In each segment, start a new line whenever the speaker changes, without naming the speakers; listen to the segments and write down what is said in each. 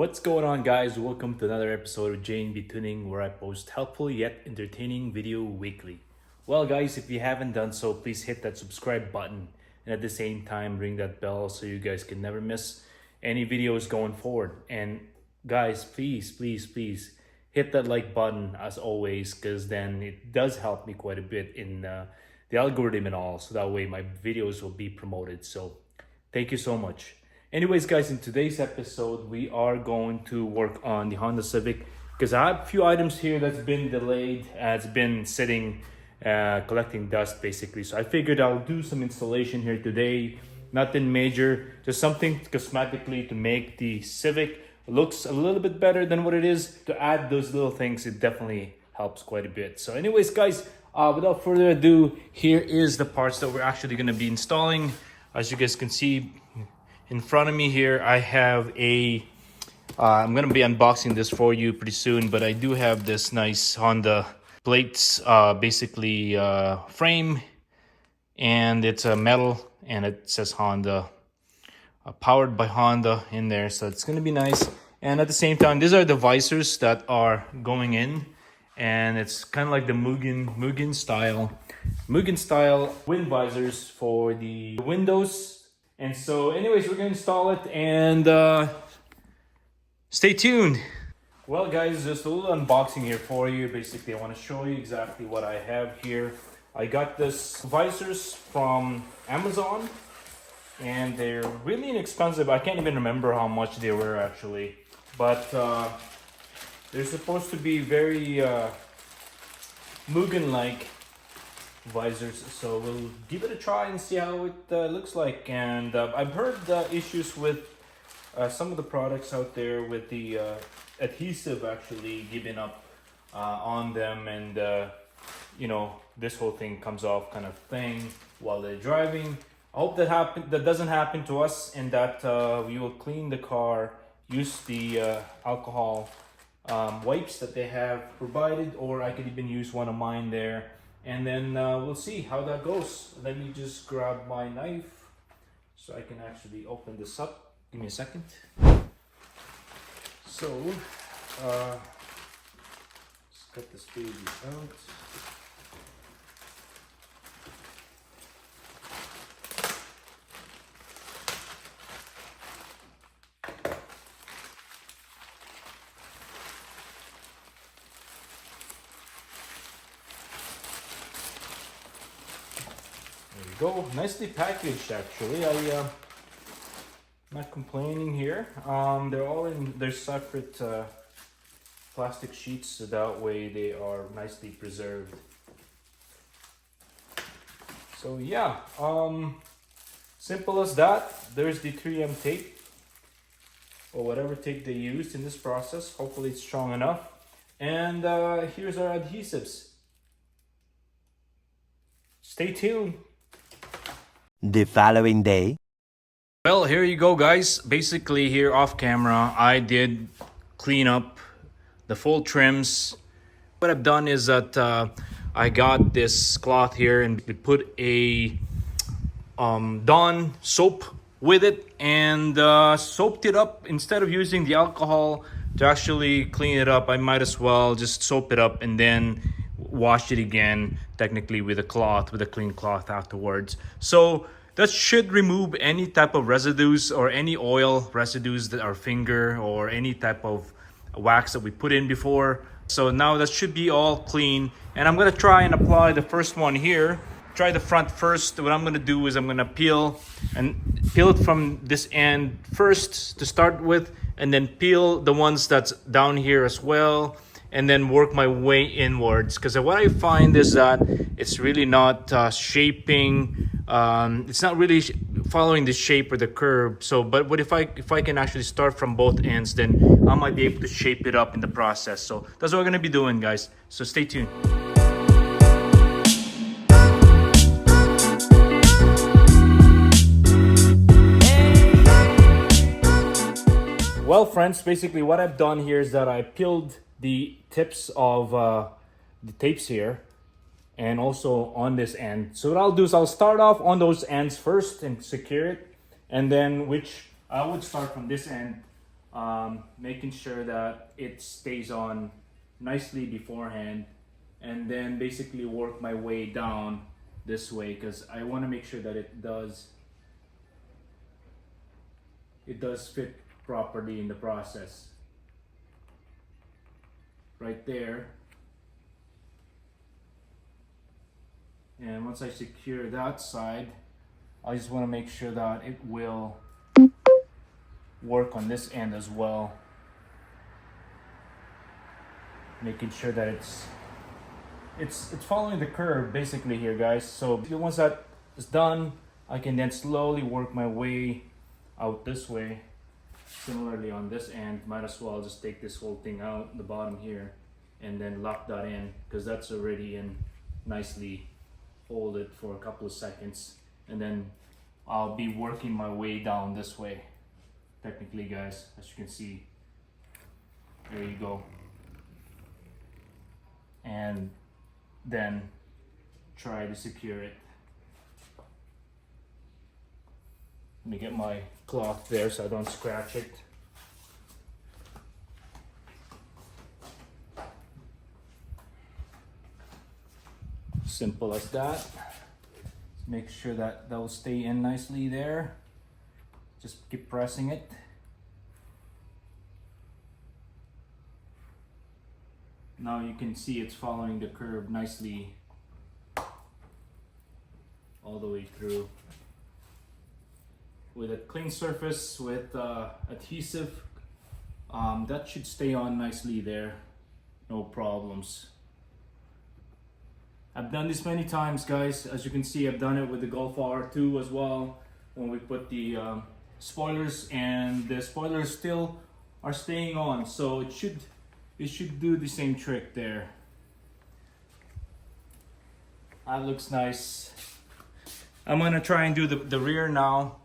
What's going on, guys? Welcome to another episode of J&B Tuning, where I post helpful yet entertaining video weekly. Well, guys, if you haven't done so, please hit that subscribe button and at the same time ring that bell so you guys can never miss any videos going forward. And guys, please hit that like button as always, because then it does help me quite a bit in the algorithm and all, so that way my videos will be promoted. So thank you so much. Anyways, guys, in today's episode, we are going to work on the Honda Civic because I have a few items here that's been delayed. It's been sitting, collecting dust basically. So I figured I'll do some installation here today. Nothing major, just something cosmetically to make the Civic looks a little bit better than what it is. To add those little things, it definitely helps quite a bit. So anyways, guys, without further ado, here is the parts that we're actually going to be installing. As you guys can see, in front of me here, I have I'm going to be unboxing this for you pretty soon, but I do have this nice Honda plates, basically frame, and it's a metal, and it says Honda, powered by Honda in there, so it's going to be nice. And at the same time, these are the visors that are going in, and it's kind of like the MUGEN style wind visors for the windows. And so anyways, we're gonna install it and stay tuned. Well, guys, just a little unboxing here for you. Basically, I want to show you exactly what I have here. I got this visors from Amazon, and they're really inexpensive. I can't even remember how much they were actually, but they're supposed to be very Mugen-like visors, so we'll give it a try and see how it looks like. And I've heard issues with some of the products out there with the adhesive actually giving up on them, and you know, this whole thing comes off kind of thing while they're driving. I hope that doesn't happen to us, and that we will clean the car, use the alcohol wipes that they have provided, or I could even use one of mine there. And then we'll see how that goes. Let me just grab my knife so I can actually open this up. Give me a second. So, let's cut this baby out. Go nicely packaged actually. I'm not complaining here. They're all in their separate plastic sheets, so that way they are nicely preserved. So yeah, simple as that. There's the 3M tape, or whatever tape they used in this process. Hopefully it's strong enough. And here's our adhesives. Stay tuned.
The following day.
Well, here you go, guys. Basically, here off camera, I did clean up the full trims. What I've done is that I got this cloth here and we put a Dawn soap with it, and soaped it up. Instead of using the alcohol to actually clean it up, I might as well just soap it up and then wash it again, technically with a clean cloth afterwards. So that should remove any type of residues or any oil residues that our finger or any type of wax that we put in before. So now that should be all clean, and I'm gonna try and apply the first one here. Try the front first. What I'm gonna do is I'm gonna peel it from this end first to start with, and then peel the ones that's down here as well, and then work my way inwards, because what I find is that it's really not shaping, it's not really following the shape or the curve. So but if I can actually start from both ends, then I might be able to shape it up in the process. So that's what we're gonna be doing, guys, so stay tuned. Well, friends, basically what I've done here is that I peeled the tips of the tapes here, and also on this end. So what I'll do is I'll start off on those ends first and secure it, and then which I would start from this end making sure that it stays on nicely beforehand, and then basically work my way down this way, because I want to make sure that it does fit properly in the process. Right there. And once I secure that side, I just want to make sure that it will work on this end as well. Making sure that it's following the curve basically here, guys. So once that is done, I can then slowly work my way out this way. Similarly on this end, might as well just take this whole thing out the bottom here and then lock that in, because that's already in nicely. Hold it for a couple of seconds, and then I'll be working my way down this way. Technically, guys, as you can see, there you go. And then try to secure it. Let me get my cloth there so I don't scratch it. Simple as that. Make sure that will stay in nicely there. Just keep pressing it. Now you can see it's following the curve nicely all the way through. With a clean surface with adhesive, that should stay on nicely there. No problems. I've done this many times, guys. As you can see, I've done it with the Golf R2 as well, when we put the spoilers, and the spoilers still are staying on, so it should do the same trick there. That looks nice. I'm gonna try and do the rear now,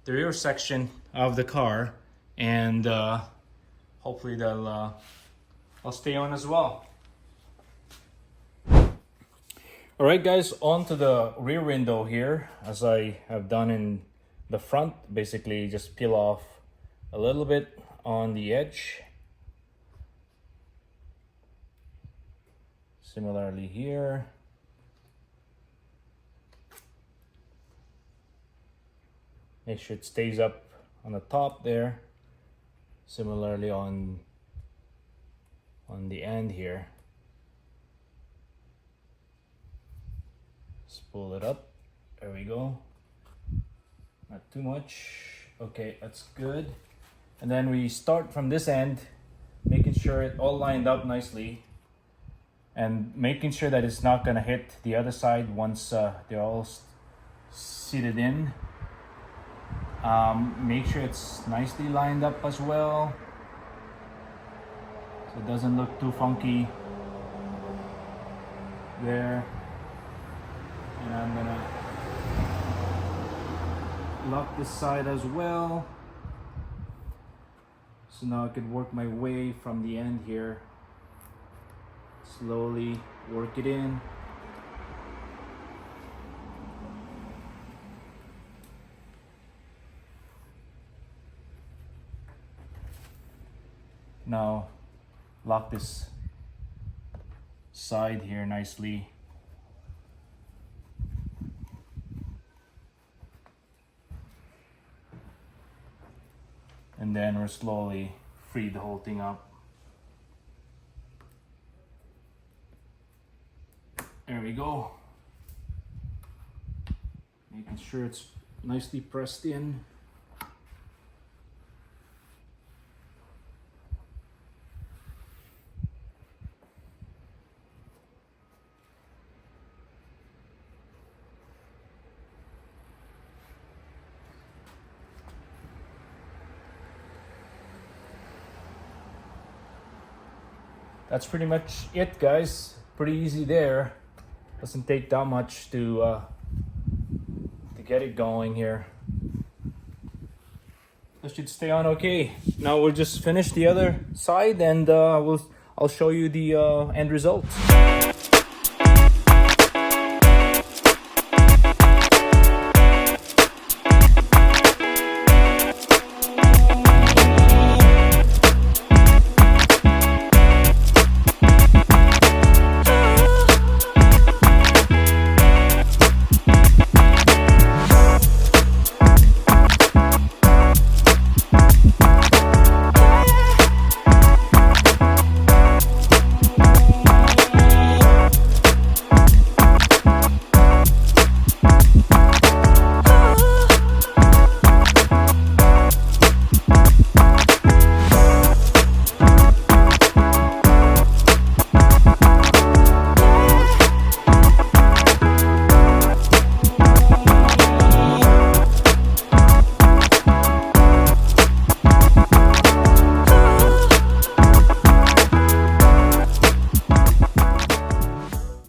the rear section of the car, and hopefully they'll stay on as well. Alright guys, on to the rear window here, as I have done in the front. Basically just peel off a little bit on the edge. Similarly here. Make sure it stays up on the top there. Similarly on the end here. Pull it up. There we go. Not too much. Okay, that's good. And then we start from this end, making sure it all lined up nicely, and making sure that it's not gonna hit the other side once they're all seated in. Make sure it's nicely lined up as well, so it doesn't look too funky there. And I'm gonna lock this side as well. So now I can work my way from the end here. Slowly work it in. Now lock this side here nicely. And then we're slowly free the whole thing up. There we go. Making sure it's nicely pressed in. That's pretty much it, guys. Pretty easy there. Doesn't take that much to get it going here. That should stay on okay. Now we'll just finish the other side, and I'll show you the end result.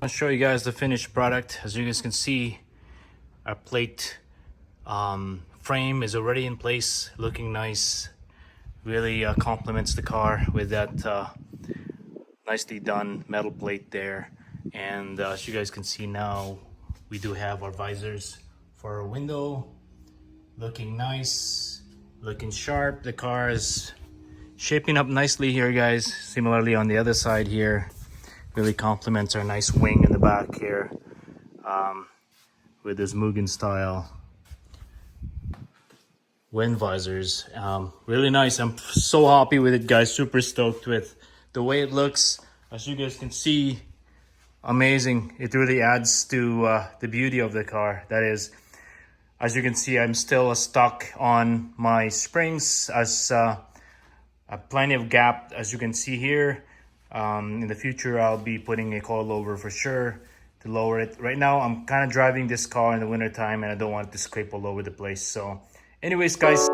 I'll show you guys the finished product. As you guys can see, our plate frame is already in place, looking nice. Really complements the car with that nicely done metal plate there. And as you guys can see now, we do have our visors for our window. Looking nice, looking sharp. The car is shaping up nicely here, guys. Similarly on the other side here, really complements our nice wing in the back here with this Mugen style wind visors. Really nice. I'm so happy with it, guys. Super stoked with the way it looks. As you guys can see, amazing. It really adds to the beauty of the car. That is, as you can see, I'm still stuck on my springs as plenty of gap, as you can see here. In the future, I'll be putting a coilover for sure to lower it. Right now, I'm kind of driving this car in the winter time and I don't want it to scrape all over the place. So anyways, guys.